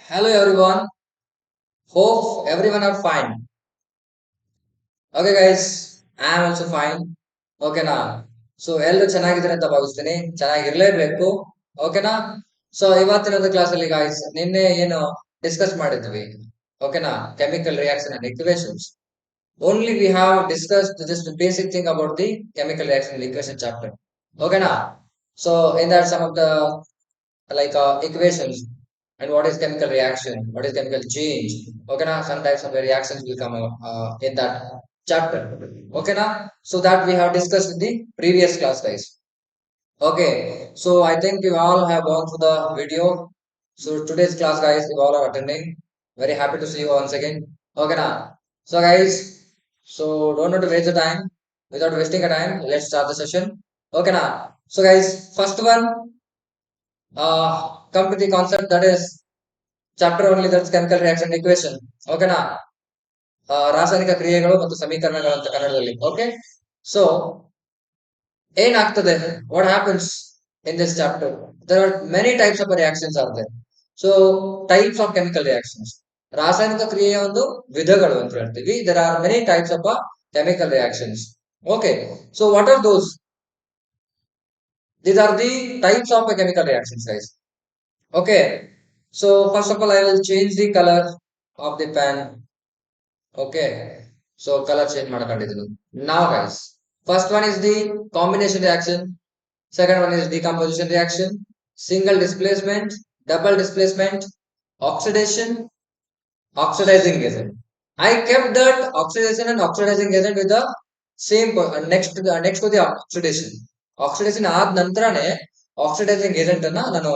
Hello everyone. Hope everyone are fine. Okay guys, I am also fine. ಓಕೆನಾ so ಎಲ್ಲರೂ ಚೆನ್ನಾಗಿದ್ದಾರೆ ಅಂತ ಭಾವಿಸ್ತೀನಿ ಚೆನ್ನಾಗಿರ್ಲೇಬೇಕು ಓಕೆನಾ ಸೊ ಇವತ್ತಿನ ಕ್ಲಾಸ್ ಅಲ್ಲಿ ಗಾಯ್ಸ್ ನಿನ್ನೆ ಏನು ಡಿಸ್ಕಸ್ ಮಾಡಿದ್ವಿ ಓಕೆನಾ chemical reaction and equations only we have discussed just basic thing about the chemical reaction and equation chapter ಓಕೆನಾ so in that some of the equations and what is chemical reaction, what is chemical change. Okay, now some types of reactions will come in that chapter. Okay, now so that we have discussed in the previous class, guys. Okay, so I think you all have gone through the video. So today's class, guys, you all are attending. Very happy to see you once again. Okay, now so guys, so don't want to waste the time. Without wasting a time, let's start the session. Okay, now so guys, first one come to the concept that is chapter only, that's chemical reaction equation. ಓಕೆನಾ ರಾಸಾಯನಿಕ ಕ್ರಿಯೆಗಳು ಮತ್ತು ಸಮೀಕರಣಗಳು ಅಂತ ಕನ್ನಡದಲ್ಲಿ. Okay so ಏನಾಗ್ತದೆ, what happens in this chapter? There are many types of reactions are there. So types of chemical reactions, ರಾಸಾಯನಿಕ ಕ್ರಿಯೆಯ ಒಂದು ವಿಧಗಳು ಅಂತ ಹೇಳ್ತೀವಿ. There are many types of chemical reactions. Okay so what are those? These are the types of chemical reactions, guys. Okay, so first of all, I will change the color of the pen. Okay, so color change madakandidini. Now, guys, first one is the combination reaction. Second one is decomposition reaction, single displacement, double displacement, oxidation, oxidizing agent. I kept that oxidation and oxidizing agent with the same next to the oxidation. Oxidation ಆದ ನಂತರನೇ oxidizing agent ಅನ್ನ ನಾನು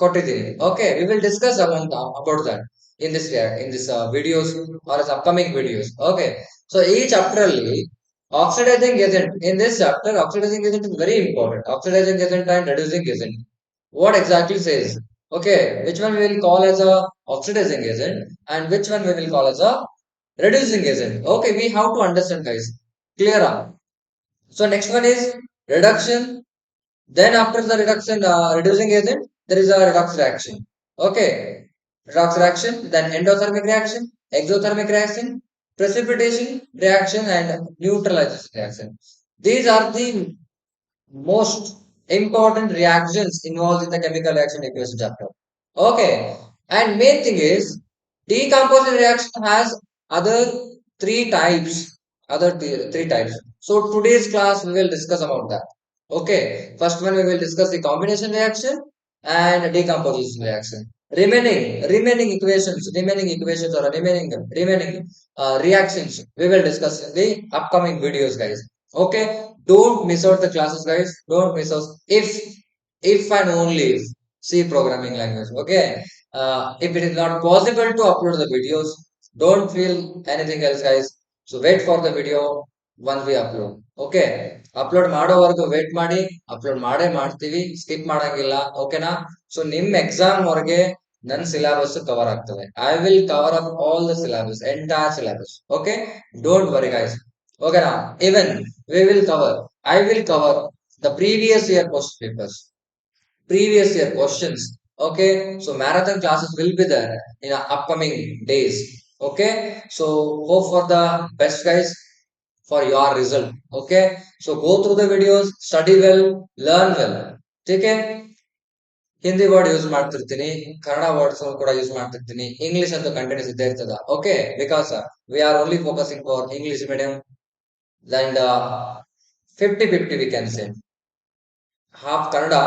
ಕೊಟ್ಟಿದ್ದೀನಿ. Okay, we will discuss about that in this videos or as upcoming videos. Okay, so each chapter ಅಲ್ಲಿ oxidizing agent, in this chapter oxidizing agent is very important. Oxidizing agent and reducing agent, what exactly says? Okay, which one we will call as a oxidizing agent and which one we will call as a reducing agent? Okay, we have to understand, guys. Clear up. So next one is reduction. Then after the reduction, reducing agent, there is a redox reaction. Okay, redox reaction, then endothermic reaction, exothermic reaction, precipitation reaction, and neutralization reaction. These are the most important reactions involved in the chemical reaction equation chapter. Okay, and main thing is decomposition reaction has other three types. Three types. So today's class we will discuss about that. Okay, first one we will discuss the combination reaction and decomposition reaction. Remaining equations or remaining reactions we will discuss in the upcoming videos, guys. Okay, don't miss out the classes, guys. Don't miss out. If and only if C programming language. Okay, if it is not possible to upload the videos, don't feel anything else, guys. So wait for the video once we upload. Okay, upload ಮಾಡೋವರೆಗೂ wait ಮಾಡಿ, upload ಮಾಡ್ತೀವಿ, skip ಮಾಡಂಗಿಲ್ಲ. ಓಕೆನಾ? So ನಿಮ್ exam ವರೆಗೆ ನನ್ನ syllabus cover ಆಗ್ತದೆ. I will cover up all the syllabus, entire syllabus. Okay, don't worry, guys. ಓಕೆನಾ? even we will cover I will cover the previous year question papers, previous year questions. Okay, so marathon classes will be there in upcoming days. Okay, so hope for the best, guys, for your result. Okay, so go through the videos, study well, learn well. Okay, Hindi word use ಮಾಡ್ತಿರ್ತೀನಿ, Kannada words ಕೂಡ use ಮಾಡ್ತಿರ್ತೀನಿ, English ಅಂತೂ continuous ಇದ್ದೇ ಇರ್ತದ. Okay, because we are only focusing for English medium. and 50-50 we can say, half Kannada,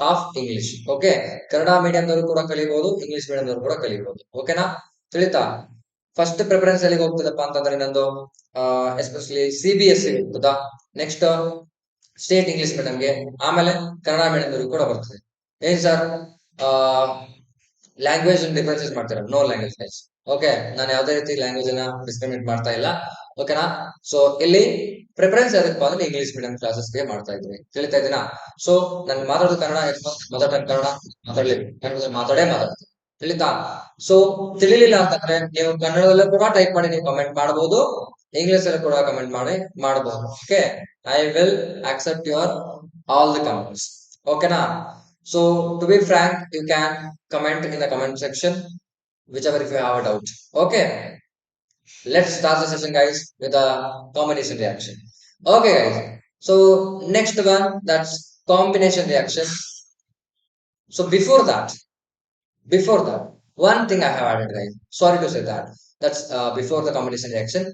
half English. Okay, Kannada medium ದವರು ಕೂಡ ಕಲಿಬಹುದು, English medium ದವರು ಕೂಡ ಕಲಿಬಹುದು. ಓಕೆನಾ? ತಿಳಿತಾ? ಫಸ್ಟ್ ಪ್ರಿಫರೆನ್ಸ್ ಎಲ್ಲಿಗೆ ಹೋಗ್ತದಪ್ಪ ಅಂತಂದ್ರೆ ನಂದು ಎಸ್ಪೆಷಲಿ CBSE ಹೋಗ್ತದ, ನೆಕ್ಸ್ಟ್ ಸ್ಟೇಟ್ ಇಂಗ್ಲಿಷ್ ಮೀಡಿಯಂಗೆ, ಆಮೇಲೆ ಕನ್ನಡ ಮೀಡಿಯಂ ದವರು ಕೂಡ ಬರ್ತದೆ. ಏನ್ ಸರ್ ಲ್ಯಾಂಗ್ವೇಜ್ ಡಿಫರೆನ್ಸಸ್ ಮಾಡ್ತೀರಾ? No language guys. ಓಕೆ, ನಾನು ಯಾವುದೇ ರೀತಿ ಲ್ಯಾಂಗ್ವೇಜ್ ಅನ್ನ ಡಿಸ್ಕ್ರಿಮಿನೇಟ್ ಮಾಡ್ತಾ ಇಲ್ಲ. ಓಕೆನಾ? ಸೊ ಇಲ್ಲಿ ಪ್ರಿಫರೆನ್ಸ್ ಯಾವ್ದಪ್ಪ ಅಂದ್ರೆ ಇಂಗ್ಲಿಷ್ ಮೀಡಿಯಂ ಕ್ಲಾಸಸ್ಗೆ ಮಾಡ್ತಾ ಇದ್ವಿ. ತಿಳಿತಾ ಇದೀನಾ? ಸೊ ನನ್ ಮಾತಾಡೋದು ಕನ್ನಡ, ಮಾತಾಡೋದು ಕನ್ನಡ ಮಾತಾಡ್ತೀನಿ. ತಿಳಿತಾ? ಸೊ ತಿಳಿಲಿಲ್ಲ ಅಂತಂದ್ರೆ ನೀವು ಕನ್ನಡದಲ್ಲೂ ಕೂಡ ಟೈಪ್ ಮಾಡಿ ನೀವು ಕಮೆಂಟ್ ಮಾಡಬಹುದು, ಇಂಗ್ಲಿಷ್ ಅಲ್ಲಿ ಕೂಡ ಕಮೆಂಟ್ ಮಾಡಬಹುದು. Okay, I will accept your all the comments. ಓಕೆನಾ? So to be frank, you can comment in the comment section. whichever if you have a doubt. Okay, let's start the session, guys, with a combination reaction. Okay, guys. So next one, that's combination reaction. So before that, one thing I have added, guys. Sorry to say that. That's before the combination reaction.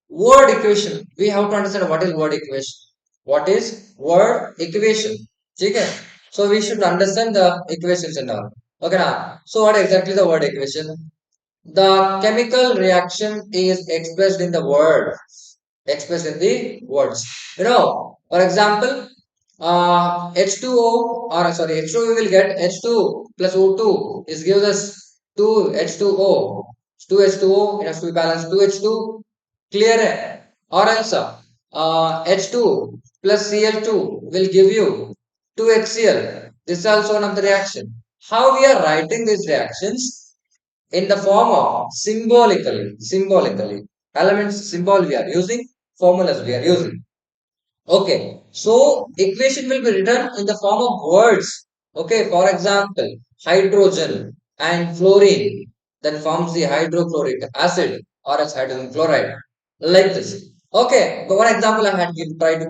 Word equation. We have to understand what is word equation. What is word equation? Okay. So we should understand the equations and all. Okay, now. So what exactly the word equation? The chemical reaction is expressed in the word, expressed in the words. For example, H2O, or sorry, H2O we will get H2 plus O2 is gives us 2 H2O. 2 H2O, it has to be balanced 2 H2, clear है? Or else H2 plus Cl2 will give you 2 HCl. This is also one of the reaction. How we are writing these reactions? In the form of symbolically. Elements symbol we are using, formulas we are using. Okay, so equation will be written in the form of words. Okay, for example, hydrogen and fluorine then forms the hydrochloric acid or as hydrogen chloride, like this. Okay, but one example I had tried to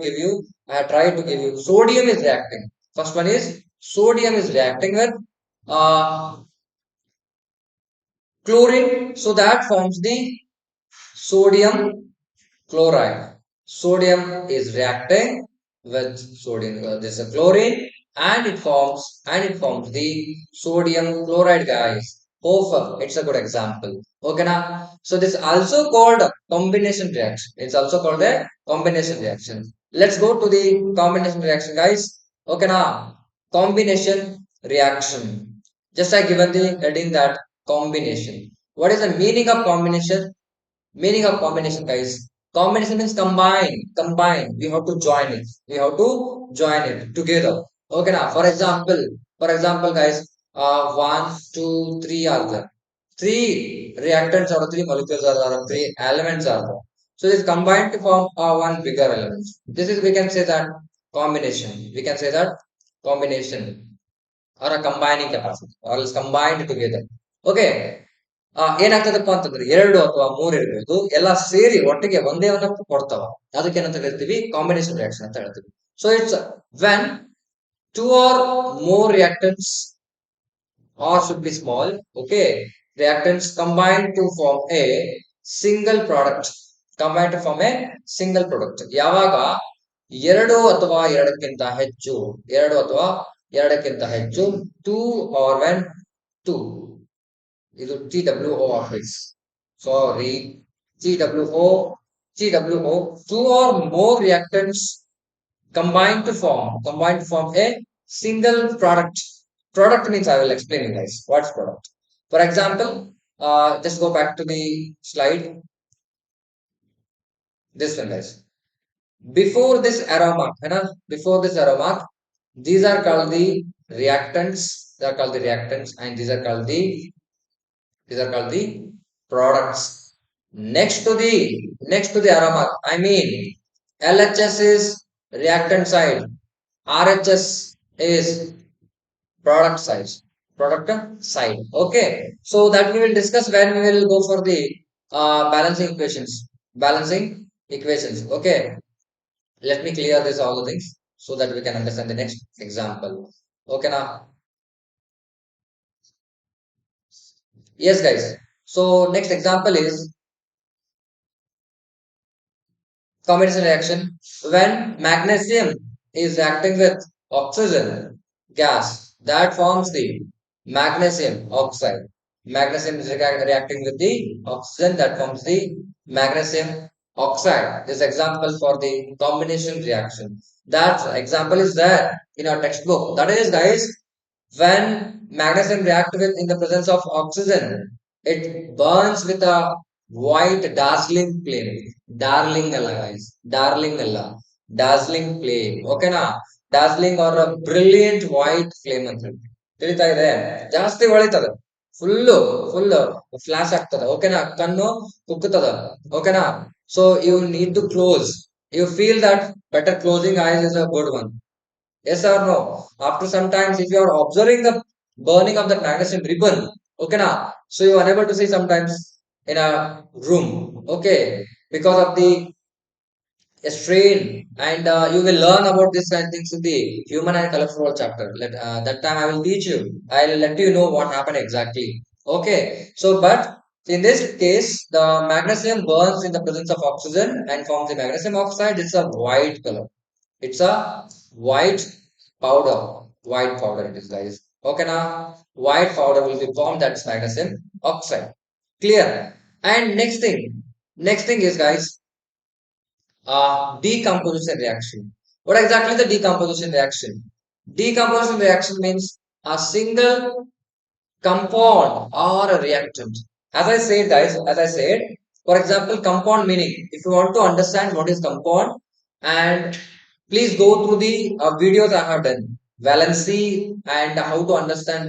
give you sodium is reacting. First one is sodium is reacting with uh, chlorine, so that forms the sodium chloride. Sodium is reacting with sodium. This is a chlorine, and it forms the sodium chloride, guys. Hope it's a good example. Okay, now. So this is also called a combination reaction. It's also called a combination reaction. Let's go to the combination reaction, guys. Okay, now combination reaction. Just I given the heading that combination. What is the meaning of combination? Meaning of combination, guys. Combination means combine, combine. We have to join it. We have to join it together. Okay, now for example, guys, one, two, three are there. Three reactants or three molecules are there, three elements are there. So this combined to form one bigger element. This is we can say that combination. We can say that combination or a combining capacity or else combined together. Okay. ಏನಾಗ್ತದಪ್ಪ ಅಂತಂದ್ರೆ ಎರಡು ಅಥವಾ ಮೂರು ಇರ್ಬೋದು ಎಲ್ಲ ಸೇರಿ ಒಟ್ಟಿಗೆ ಒಂದೇ ಒಂದು ಕೊಡ್ತಾವ ಅದಕ್ಕೆ ಏನಂತ ಹೇಳ್ತೀವಿ ಕಾಂಬಿನೇಷನ್ ರಿಯಾಕ್ಷನ್ ಅಂತ ಹೇಳ್ತೀವಿ so it's when two are more reactants or should be small, okay, reactants combine to form a single product, combine to form a single product. ಯಾವಾಗ ಎರಡು ಅಥವಾ ಎರಡಕ್ಕಿಂತ ಹೆಚ್ಚು ಎರಡು ಅಥವಾ ಎರಡಕ್ಕಿಂತ ಹೆಚ್ಚು two or when two ಇದು TWO office. Sorry, TWO, TWO, two or more reactants combine to form a single product. Product means I will explain you guys what's product. For example, just go back to the slide. This one, guys. Before this arrow mark, before this arrow mark, these are called the reactants. They are called the reactants, and these are called the products. Next to the aroma, I mean LHS is reactant side, RHS is product side. Okay, so that we will discuss when we will go for the balancing equations. Balancing equations. Okay, let me clear this all the things so that we can understand the next example. Okay, now yes, guys. So next example is combination reaction when magnesium is reacting with oxygen gas that forms the magnesium oxide. Magnesium is reacting with the oxygen that forms the magnesium oxide. This example for the combination reaction. That example is there in our textbook. That is, guys, when magnesium reacts with in the presence of oxygen, it burns with a white dazzling flame. Darling Allah, guys. Darling Allah. Dazzling flame. Okay na? Dazzling or a brilliant white flame ಅಂತ ಹೇಳಿ. ತಿಳಿತಾ ಇದೆ ಜಾಸ್ತಿ ಹೊಳಿತದ full flash ಆಗ್ತದ ಓಕೆನಾ ಕಣ್ಣು ಕುಕ್ಕುತ್ತದ ಓಕೆನಾ so you need to close you feel that better closing eyes is a good one. Yes or no? After some times, if you are observing the burning of the magnesium ribbon, Okay, now, so you are unable to see sometimes in a room. Okay, because of the strain, and you will learn about this kind of things in the human and cholesterol chapter. That time I will teach you. I'll let you know what happened exactly. Okay, so but in this case, the magnesium burns in the presence of oxygen and forms the magnesium oxide. It's a white color. It's a white powder. White powder it is, guys. Okay, now white powder will be formed. That's magnesium oxide. Clear. And next thing is, guys, decomposition reaction. What exactly is the decomposition reaction? Decomposition reaction means a single compound or a reactant. As I said, guys, as I said, for example, compound meaning. If you want to understand what is compound, and please go through the videos I have done, valency and how to understand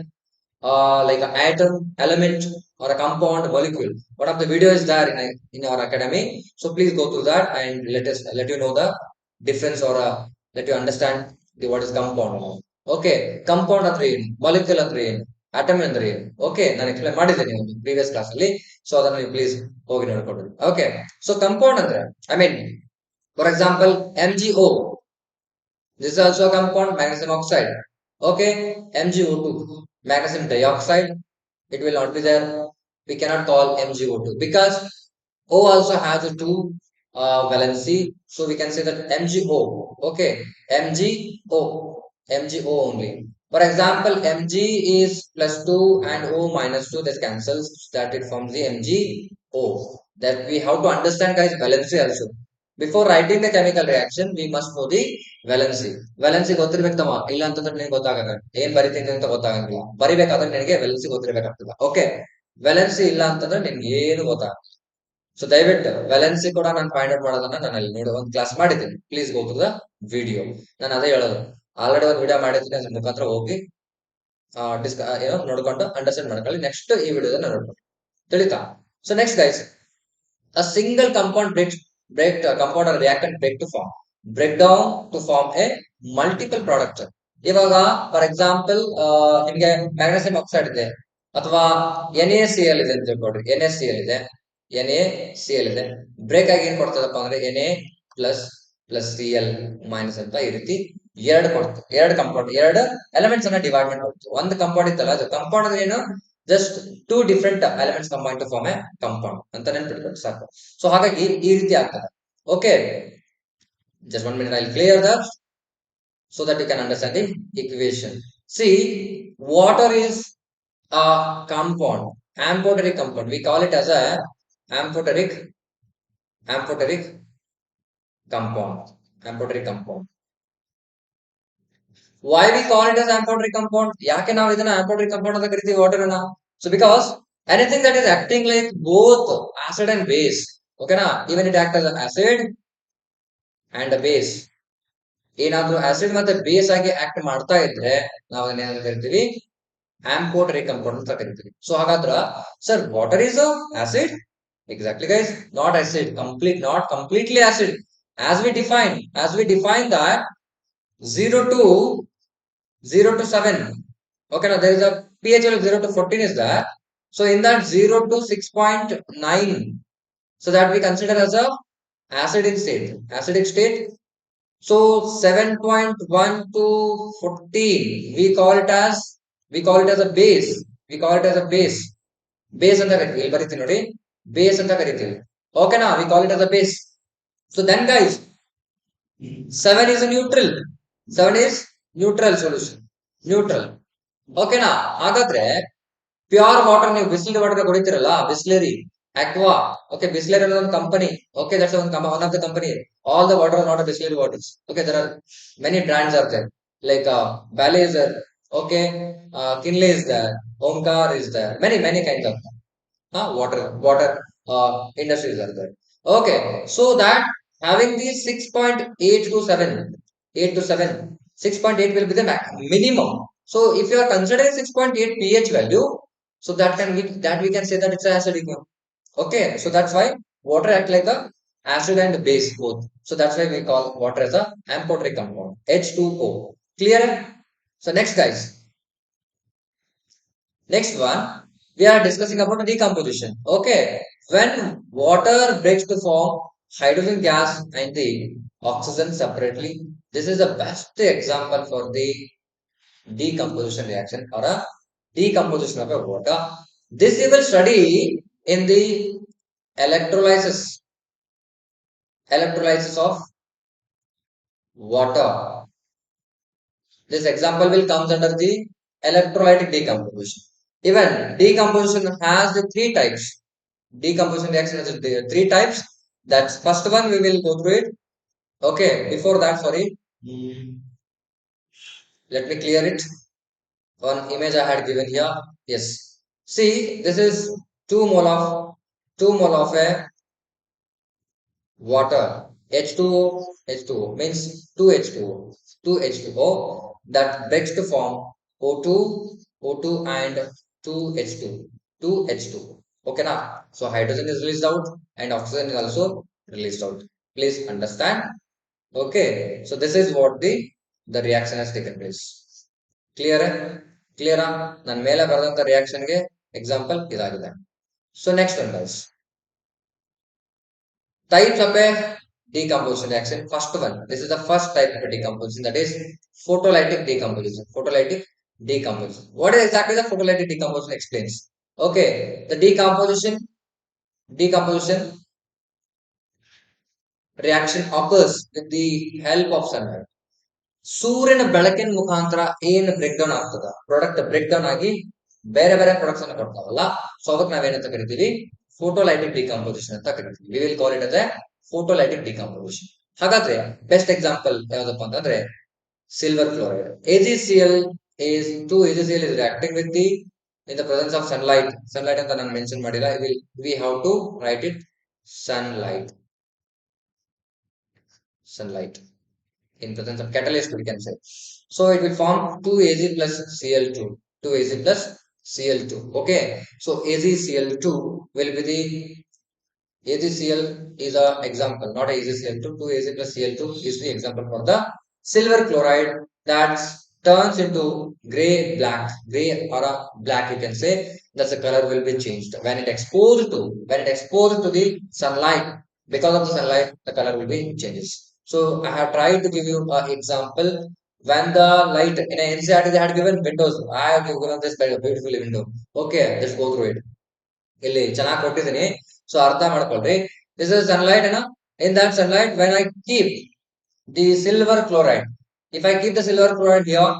like an atom, element, or a compound, molecule. One of the video is there in our academy. So please go through that and let you know the difference, or let you understand what is compound. Okay, compound ಅಂದ್ರೆ ಏನು, molecule ಅಂದ್ರೆ ಏನು, atom ಅಂದ್ರೆ ಏನು. Okay, ನಾನು explain ಮಾಡಿದ್ದೇನೆ ಒಂದು previous class ಅಲ್ಲಿ. ಸೊ ಅದನ್ನು ನೀವು ಪ್ಲೀಸ್ ಹೋಗಿ ನೋಡ್ಕೊಂಡು. ಓಕೆ, ಸೊ ಕಂಪೌಂಡ್ ಅಂದ್ರೆ I mean for example MgO. This is also a compound, magnesium oxide. Okay, MgO2, magnesium dioxide. It will not be there. We cannot call MgO2 because O also has a two valency. So we can say that MgO. Okay, MgO only. For example, Mg is plus 2 and O minus 2. That cancels. That it forms the MgO. That we have to understand, guys, valency also. Before writing the chemical reaction, we must know the valency. Valency ಗೊತ್ತಿರ್ಬೇಕಮ್ಮ, ಇಲ್ಲ ಅಂತಂದ್ರೆ ನಿನಗೆ ಗೊತ್ತಾಗಲ್ಲ ಏನ್ ಬರಿತೀನಿ ಅಂತ ಗೊತ್ತಾಗಂಗಿಲ್ಲ. ಬರಿಬೇಕಾದ್ರೆ ನಿನಗೆ valency ಗೊತ್ತಿರ್ಬೇಕಾಗ್ತದೆ. Okay, valency ಇಲ್ಲ ಅಂತಂದ್ರೆ ನಿನ್ಗೆ ಏನು ಗೊತ್ತಾಗಲ್ಲ. ಸೊ ದಯವಿಟ್ಟು ವೆಲೆನ್ಸಿ ಕೂಡ ನಾನು ಫೈಂಡ್ ಔಟ್ ಮಾಡೋದನ್ನ ನಾನು ಅಲ್ಲಿ ನೋಡಿ ಒಂದು ಕ್ಲಾಸ್ ಮಾಡಿದ್ದೀನಿ. Please go to the video. ನಾನು ಅದೇ ಹೇಳೋದು, ಆಲ್ರೆಡಿ ಒಂದು ವಿಡಿಯೋ ಮಾಡಿದ್ದೀನಿ, ಅದ್ರ ಮುಖಾಂತರ ಹೋಗಿ ನೋಡ್ಕೊಂಡು ಅಂಡರ್ಸ್ಟ್ಯಾಂಡ್ ಮಾಡ್ಕೊಳ್ಳಿ. ನೆಕ್ಸ್ಟ್ ಈ ವಿಡಿಯೋದಲ್ಲಿ ನೋಡ್ಕೊಂಡು ತಿಳಿತಾ. So next guys, a single compound compound or reactant break down to form a multiple product. ಇವಾಗ ಫಾರ್ ಎಕ್ಸಾಂಪಲ್ ನಿಮ್ಗೆ ಮ್ಯಾಗ್ನೆಸಿಯಂ ಆಕ್ಸೈಡ್ ಇದೆ ಅಥವಾ NaCl ಇದೆ ಅಂತ ತಿಳ್ಕೊಡ್ರಿ. NaCl ಇದೆ, NaCl ಇದೆ. ಬ್ರೇಕ್ ಆಗಿ ಏನ್ ಕೊಡ್ತದಪ್ಪ ಅಂದ್ರೆ Na plus plus Cl minus ಅಂತ ಈ ರೀತಿ ಎರಡು ಕೊಡ್ತು. ಎರಡು ಕಂಪೌಂಡ್, ಎರಡು ಎಲಿಮೆಂಟ್ಸ್ ಅನ್ನ ಡಿವೈಡ್ ಮಾಡಿ ಕೊಡ್ತು. ಒಂದು ಕಂಪೌಂಡ್ ಇತ್ತಲ್ಲ, ಅದು ಕಂಪೌಂಡ್ ಅಂದ್ರೆ ಏನು, just two different elements combine to form a compound ಅಂತ ನೆನ್ಪಿಟ್ಕೊಂಡು ಸಾಕು. ಸೊ ಹಾಗಾಗಿ ಈ ರೀತಿ ಆಗ್ತದೆ. Okay, just 1 minute, I'll clear that so that you can understand the equation. See, water is a compound, amphoteric compound. We call it as a amphoteric compound. Why we call it as amphoteric compound? ಯಾಕೆ ನಾವು ಇದನ್ನ amphoteric compound ಅಂತ ಕರಿತೀವಿ water ಅನ್ನ? So because anything that is acting like both acid and base, okay na, even it acts as an acid and a base. ಏನಾದ್ರೂ acid ಮತ್ತೆ base ಆಗಿ act ಮಾಡ್ತಾ ಇದ್ರೆ ನಾವು ಅದನ್ನ ಏನಂತ ಕರಿತೀವಿ, amphoteric compound ಅಂತ ಕರಿತೀವಿ. ಸೊ ಹಾಗಾದ್ರೆ sir, water is a acid? Exactly, guys, not acid, not completely acid. As we define that 0 to 7. Okay, now there is a pH of 0 to 14 is there. So in that 0 to 6.9, so that we consider as a acidic state. So 7.1 to 14, we call it as a base. Base ಅಂತ ಕರಿತೀವಿ. ಇಲ್ಲಿ ಬರೀತೀವಿ ನೋಡಿ, base ಅಂತ ಕರಿತೀವಿ. ಓಕೆನಾ, we call it as a base. So then guys, 7 is a neutral. 7 is neutral solution. Neutral. ಓಕೆನಾ, ಹಾಗಾದ್ರೆ pure water ನೀವು ಬಿಸ್ಲರಿ ವಾಟರ್ ಕುಡಿತೀರಲ್ಲ, ಬಿಸ್ಲರಿ, ಅಕ್ವಾ. ಓಕೆ, ಬಿಸ್ಲರಿ ಅನ್ನೋ ಒಂದು company. Okay, that's one of the company. All the water are not Bisleri waters. Okay, there are many brands are there, like Bale is there. Okay, Kinley is there. Omkar is there. Many kinds of water industries are there. Okay, so that having these 6.8 to 7, 8 to 7, 6.8 will be the minimum. So if you are considering 6.8 pH value, so that we can say that it's an acidic one. Okay, so that's why water act like a acid and base both. So that's why we call water as a amphoteric compound, H2O. Clear? So next guys, next one, we are discussing about decomposition. Okay, when water breaks to form hydrogen gas and the oxygen separately, this is the best example for the decomposition reaction or a decomposition of a water. This you will study in the electrolysis electrolysis of water. This example will come under the electrolytic decomposition. Even decomposition has the three types. Decomposition reaction has the three types. That's first one we will go through it. Okay, before that, sorry, let me clear it. One image I had given here. Yes. See, this is 2 mole of a water. H2O, H2O means 2H2O. 2H2O that breaks to form O2, O2 and 2H2. 2H2. Okay now. So hydrogen is released out and oxygen is also released out. Please understand. Okay. So this is what the reaction has taken place. Clear? Clear? Nan mele baradanತ reaction ಗೆ example ಇದಾಗಿದೆ. So next one guys. Types of a decomposition reaction. First one, this is the first type of a decomposition, that is photolytic decomposition. Photolytic decomposition. What is exactly the photolytic decomposition explains? Okay, the decomposition reaction occurs with the help of sunlight. ಸೂರ್ಯನ ಬೆಳಕಿನ ಮುಖಾಂತರ ಏನು break down ಆಗ್ತದ product break down ಆಗಿ ಬೇರೆ ಬೇರೆ products ಅನ್ನು ಕೊಡ್ತಾವಲ್ಲ, so ಅದಕ್ಕೆ ನಾವೇನಂತ ಕರಿತೀವಿ, ಫೋಟೋಲೈಟಿಕ್ ಡಿಕಂಪೋಸಿಷನ್ ಅಂತ ಕರಿತೀವಿ. We will call it as a photolytic decomposition. ಹಾಗಾದ್ರೆ ಬೆಸ್ಟ್ ಎಕ್ಸಾಂಪಲ್ ಯಾವ್ದಪ್ಪ ಅಂತಂದ್ರೆ silver chloride. AgCl is 2AgCl is reacting with the in the presence of sunlight. Sunlight ಅಂತ ನಾನು ಮೆನ್ಷನ್ ಮಾಡಿಲ್ಲ. We have to write it sunlight. Sunlight. In presence of catalyst we can say. So it will form 2Ag plus Cl2. 2Ag plus Cl2. Okay. So AgCl2 will be the AgCl is a example, not AgCl2. 2Ag plus Cl2 is the example for the silver chloride that turns into gray or a black you can say. That's the color will be changed when it exposed to the sunlight. Because of the sunlight, the color will be changes. So I have tried to give you an example. When the light in a NCERT they had given windows. I have given this beautiful window. Okay, just go through it. ಇಲ್ಲಿ ಚೆನ್ನಾಗಿ ಕೊಟ್ಟಿದ್ದೀನಿ. So ಅರ್ಥ ಮಾಡ್ಕೊಳ್ರಿ. This is sunlight, in that sunlight when I keep the silver chloride, if I keep the silver chloride here,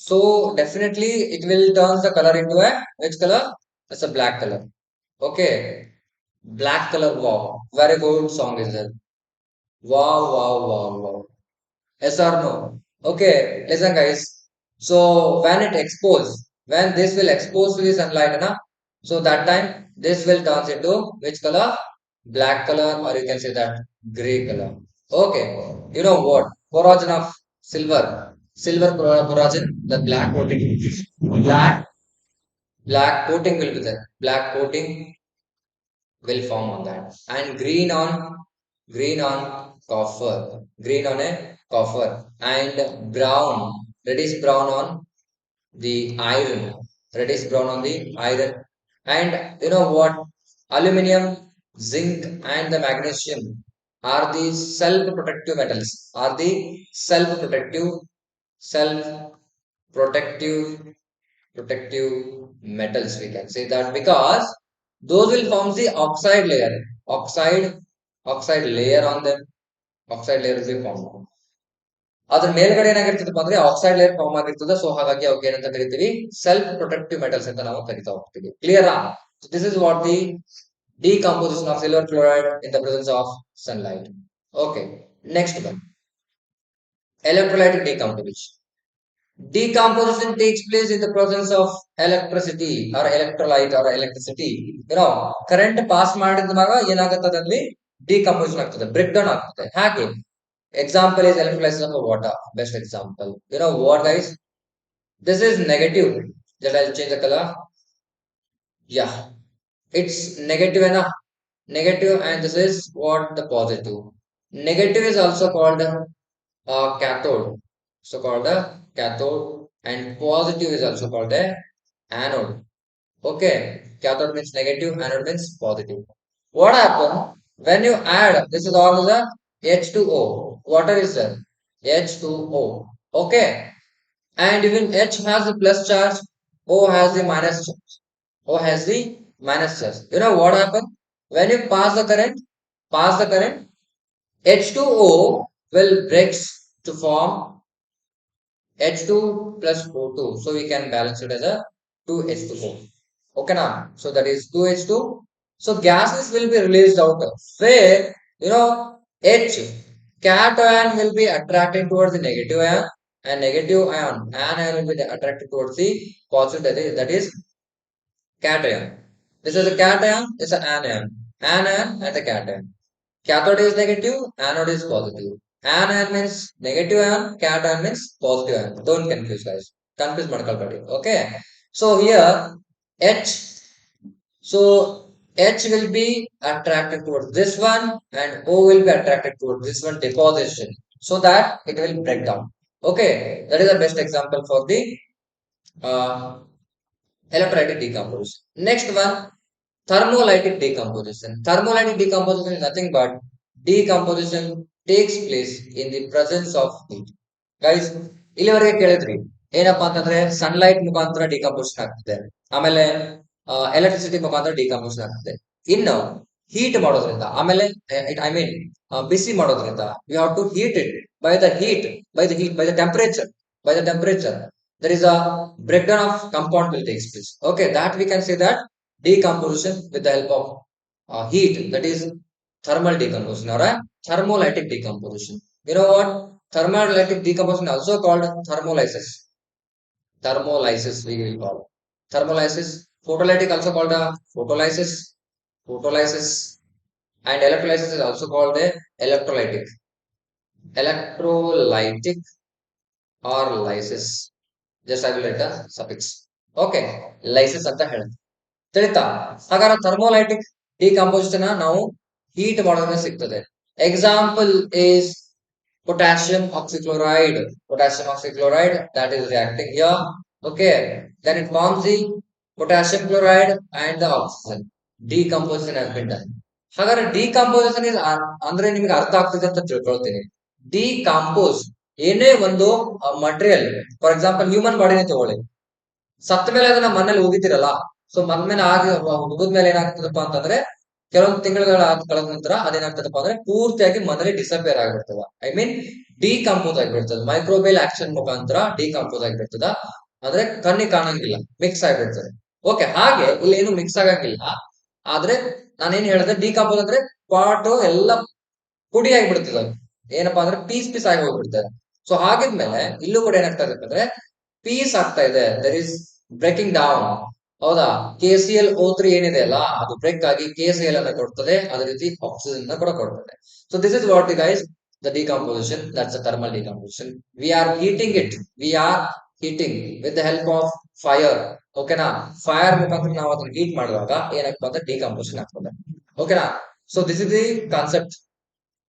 so definitely it will turn the color into a which color? It's a black color. Okay, black color. Wow, very good song is that. Wow, wow, wow, wow. Yes or no? Okay, listen guys. So when this will expose to the sunlight, so that time this will turn into which color? Black color, or you can say that gray color. Okay, you know what? Corrosion of silver, corrosion, the black coating, black black coating will be there. Black coating will form on that, and green on copper, green on a copper, and brown, reddish brown on the iron, reddish brown on the iron. And you know what, aluminum, zinc and the magnesium are the self protective metals, are the self protective self protective protective metals, we can say that, because those will form the oxide layer, oxide oxide layer on them, oxide layer will be formed. ಅದ್ರ ಮೇಲ್ಗಡೆ ಏನಾಗಿರ್ತದಪ್ಪ ಅಂದ್ರೆ oxide layer form ಆಗಿರ್ತದೆ. So ಹಾಗಾಗಿ ಅವಕ್ಕೆ ಏನಂತ ಕರಿತೀವಿ, self protective metals ಅಂತ ನಾವು ಕರಿತಾ ಹೋಗ್ತೀವಿ. ಕ್ಲಿಯರಾ? This is what the decomposition of silver chloride in the presence of sunlight. Okay, next one, electrolytic decomposition. Decomposition takes place in the presence of electricity or electrolyte or electricity. Current pass ಮಾಡಿದಾಗ ಏನಾಗುತ್ತದೆ ಅಲ್ಲಿ decomposition ಆಗ್ತದೆ, break down ಆಗ್ತದೆ. ಹಾಗೆ example is electrolysis of water. Best example. You know what guys? This is negative. Just I'll change the color. Yeah, it's negative enough. Negative, and this is what the positive. Negative is also called cathode. So called a cathode, and positive is also called a anode. Okay, cathode means negative, anode means positive. What happens when you add, this is all the H2O. Water is there. H2O. Okay. And even H has the plus charge, O has the minus charge. O has the minus charge. You know what happens? When you pass the current, H2O will breaks to form H2 plus O2. So we can balance it as a 2H2O. Okay now. So that is 2H2. So gases will be released out where H cation will be attracted towards the negative ion and negative ion will be attracted towards the positive that is cation. This is a cation, this is an anion. Anion and a cation. Cathode is negative, anode is positive. Anion means negative ion, cation means positive ion. Don't confuse guys. Confuse madkalpadi. Okay. So here H. So H will be attracted towards this one and O will be attracted towards this one deposition. So that it will break down. Okay. That is the best example for the uh, electrolytic decomposition. Next one, thermolytic decomposition. Thermolytic decomposition is nothing but decomposition takes place in the presence of heat. Guys, ಇಲ್ಲಿವರೆಗೆ ಕೇಳಿದ್ರಿ ಏನಪ್ಪಾ ಅಂತಂದ್ರೆ sunlight ಮುಖಾಂತರ decomposition ಆಗ್ತದೆ, ಆಮೇಲೆ electricity ಮುಖಾಂತರ decomposition ಆಗ್ತದೆ. ಇನ್ನು ಹೀಟ್ ಮಾಡೋದ್ರಿಂದ ಆಮೇಲೆ ಐ ಮೀನ್ ಬಿಸಿ ಮಾಡೋದ್ರಿಂದ you have to heat it by the temperature there is a breakdown of compound will take place. Okay, that we can say that decomposition with the help of heat, that is thermal decomposition or a thermolytic decomposition. You know what? Thermolytic decomposition also called thermolysis. Thermolysis we will call thermolysis. Photolytic also called a photolysis, and electrolysis is also called a electrolytic or lysis. Just I will write a suffix. Okay, lysis ಅಂತ ಹೇಳುತ್ತೆ. ತಿಳಿತಾ? ಹಾಗಾದ್ರೆ ಥರ್ಮೋಲೈಟಿಕ್ decomposition ನಾವು heat ಮಾಡೋದ್ರಿಂದ ಸಿಗ್ತದೆ. Example is potassium oxychloride. Potassium oxychloride that is reacting here. Okay, then it forms the potassium chloride and the oxygen. Decomposition has been done. ಹಾಗಾದ್ರೆ decomposition is ಅಂದ್ರೆ ನಿಮ್ಗೆ ಅರ್ಥ ಆಗ್ತಿದೆ ಅಂತ ತಿಳ್ಕೊಳ್ತೀನಿ. ಡಿಕಂಪೋಸ್ ಏನೇ ಒಂದು ಮಟೀರಿಯಲ್, ಫಾರ್ ಎಕ್ಸಾಂಪಲ್ ಹ್ಯೂಮನ್ ಬಾಡಿನೇ ತಗೊಳ್ಳಿ, ಸತ್ತ ಮೇಲೆ ಅದನ್ನ ಮನೇಲಿ ಹೋಗಿದ್ದೀರಲ್ಲ, ಸೊ ಮದ್ಮೇಲೆ ಆಗಿ ಮುಗಿದ್ಮೇಲೆ ಏನಾಗ್ತದಪ್ಪ ಅಂತಂದ್ರೆ ಕೆಲವೊಂದು ತಿಂಗಳುಗಳ ಕಳೆದ ನಂತರ ಅದೇನಾಗ್ತದಪ್ಪ ಅಂದ್ರೆ ಪೂರ್ತಿಯಾಗಿ ಮನೇಲಿ ಡಿಸಪಿಯರ್ ಆಗಿಬಿಡ್ತದ. ಐ ಮೀನ್ ಡಿಕಂಪೋಸ್ ಆಗಿಬಿಡ್ತದೆ. ಮೈಕ್ರೋಬೇಲ್ ಆಕ್ಷನ್ ಮುಖಾಂತರ ಡಿಕಂಪೋಸ್ ಆಗಿಬಿಡ್ತದ. ಅಂದ್ರೆ ಕಣ್ಣಿಗೆ ಕಾಣಂಗಿಲ್ಲ, ಮಿಕ್ಸ್ ಆಗಿಬಿಡ್ತದೆ. ಓಕೆ, ಹಾಗೆ ಇಲ್ಲಿ ಏನು ಮಿಕ್ಸ್ ಆಗಂಗಿಲ್ಲ. ಆದ್ರೆ ನಾನೇನ್ ಹೇಳಿದೆ, ಡಿಕಂಪೋಸ್ ಅಂದ್ರೆ ಪಾರ್ಟ್ ಎಲ್ಲ ಪುಡಿ ಆಗಿಬಿಡ್ತದ. ಏನಪ್ಪಾ ಅಂದ್ರೆ ಪೀಸ್ ಆಗಿ ಹೋಗ್ಬಿಡ್ತದೆ. ಸೊ ಹಾಗಿದ್ಮೇಲೆ ಇಲ್ಲೂ ಕೂಡ ಏನಾಗ್ತಾ ಇದೆ ಅಂದ್ರೆ ಪೀಸ್ ಆಗ್ತಾ ಇದೆ, ದರ್ ಇಸ್ ಬ್ರೇಕಿಂಗ್ ಡೌನ್. ಹೌದಾ? KClO3 ಏನಿದೆ ಅಲ್ಲ, ಅದು ಬ್ರೇಕ್ ಆಗಿ KCl ಅನ್ನ ಕೊಡ್ತದೆ, ಅದೇ ರೀತಿ ಆಕ್ಸಿಜನ್ ಕೂಡ ಕೊಡ್ತದೆ. So this is what guys the decomposition, that's a thermal decomposition. We are heating with the help of fire. ಓಕೆನಾ? ಫೈರ್ ಮುಖಾಂತರ ನಾವು ಅದನ್ನ ಹೀಟ್ ಮಾಡುವಾಗ ಏನಾಗ್ತದೆ ಅಂದ್ರೆ ಡಿಕಂಪೋಸಿಷನ್ ಆಗ್ತದೆ. ಓಕೆನಾ? So this is the concept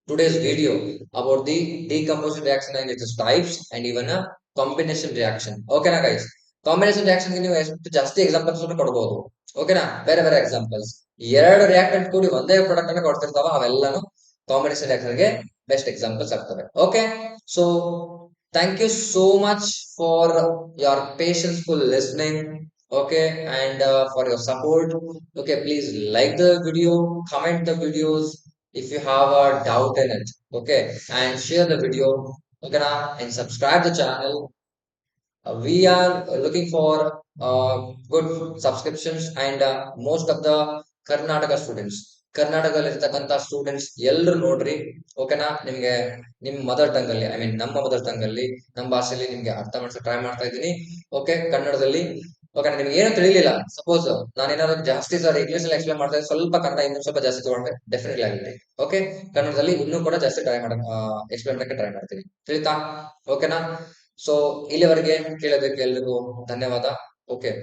today's video about the decomposition reaction and its types and even a combination reaction. Okay na guys, combination reaction ಗೆ ನೀವು ಎಷ್ಟು ಜಾಸ್ತಿ ಎಕ್ಸಾಂಪಲ್ಸ್ ಅನ್ನು ಕೊಡಬಹುದು. ಓಕೆನಾ? ಬೇರೆ ಬೇರೆ ಎಕ್ಸಾಂಪಲ್ಸ್, ಎರಡು ರಿಯಾಕ್ಟೆಂಟ್ ಕೂಡಿ ಒಂದೇ ಪ್ರಾಡಕ್ಟ್ ಅನ್ನು ಕೊಡ್ತಿರ್ತಾವ, ಅವೆಲ್ಲಾನು ಕಾಂಬಿನೇಷನ್ ರಿಯಾಕ್ಷನ್ ಗೆ ಬೆಸ್ಟ್ ಎಕ್ಸಾಂಪಲ್ಸ್ ಆಗ್ತವೆ. Okay, so thank you so much for your patientful listening. Okay, and for your support. Okay, please like the video, comment the videos if you have a doubt in it. Okay, and share the video. Okay, and subscribe the channel. We are looking for good subscriptions, and most of the Karnataka students, ಕರ್ನಾಟಕದಲ್ಲಿರ್ತಕ್ಕಂಥ students ಎಲ್ಲರೂ ನೋಡ್ರಿ. ಓಕೆನಾ? ನಿಮ್ಗೆ ನಿಮ್ mother tongue ಅಲ್ಲಿ, I mean ನಮ್ಮ mother tongue ಅಲ್ಲಿ, ನಮ್ಮ ಭಾಷೆಯಲ್ಲಿ ನಿಮ್ಗೆ ಅರ್ಥ ಮಾಡ್ಸಕ್ ಟ್ರೈ ಮಾಡ್ತಾ ಇದ್ದೀನಿ. ಓಕೆ, ಕನ್ನಡದಲ್ಲಿ. ಓಕೆ, ನಿಮ್ಗೆ ಏನು ತಿಳಿಲಿಲ್ಲ, ಸಪೋಸ್ ನಾನೇನಾದ್ರು ಜಾಸ್ತಿ ಸರ್ ಇಂಗ್ಲಿಷ್ ಅಲ್ಲಿ ಎಕ್ಸ್ಪ್ಲೇನ್ ಮಾಡ್ತಾ ಇದ್ದೆ, ಸ್ವಲ್ಪ ಕನ್ನಡ ಇನ್ನೂ ಸ್ವಲ್ಪ ಜಾಸ್ತಿ ತಗೊಂಡ್ರೆ ಡೆಫಿನೆಟ್ಲಿ ಆಗುತ್ತೆ. ಓಕೆ, ಕನ್ನಡದಲ್ಲಿ ಇನ್ನೂ ಕೂಡ ಜಾಸ್ತಿ ಟ್ರೈ ಎಕ್ಸ್ಪ್ಲೇನ್ ಮಾಡಕ್ಕೆ ಟ್ರೈ ಮಾಡ್ತೀನಿ. ತಿಳಿತಾ? ಓಕೆನಾ? ಸೊ ಇಲ್ಲಿವರೆಗೆ ಕೇಳೋದಕ್ಕೆ ಎಲ್ರಿಗೂ ಧನ್ಯವಾದ. ಓಕೆ,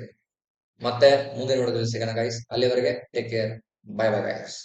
ಮತ್ತೆ ಮುಂದಿನ ನೋಡೋದ್ರಲ್ಲಿ ಸಿಗೋಣ ಗೈಸ್. ಅಲ್ಲಿವರೆಗೆ take care. Bye bye guys.